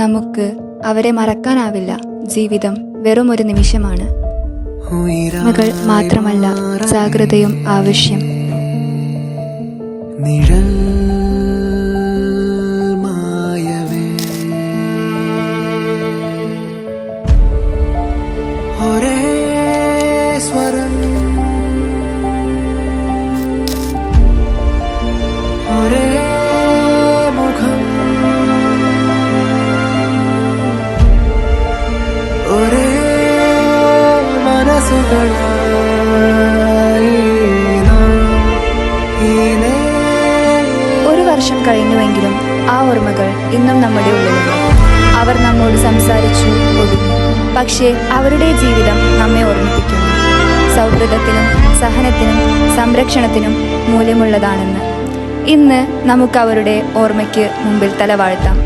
നമുക്ക് അവരെ മറക്കാനാവില്ല. ജീവിതം വെറും ഒരു നിമിഷമാണ്. മകൾ മാത്രമല്ല, ജാഗ്രതയും ആവശ്യം. നിഴൽ മായവേ ഒരേ സ്വരം, ഒരേ മുഖം, ഒരേ മനസ്സുകളായി നാം ഈ ഒരു വർഷം കഴിഞ്ഞുവെങ്കിലും ആ ഓർമ്മകൾ ഇന്നും നമ്മുടെ ഉള്ളിലുണ്ട്. അവർ നമ്മോട് സംസാരിച്ചു ഒതുങ്ങി, പക്ഷേ അവരുടെ ജീവിതം നമ്മെ ഓർമ്മിപ്പിക്കുന്നു. സൗഹൃദത്തിനും സഹനത്തിനും സംരക്ഷണത്തിനും മൂല്യമുള്ളതാണെന്ന്. ഇന്ന് നമുക്ക് അവരുടെ ഓർമ്മയ്ക്ക് മുമ്പിൽ തലവാഴ്ത്താം.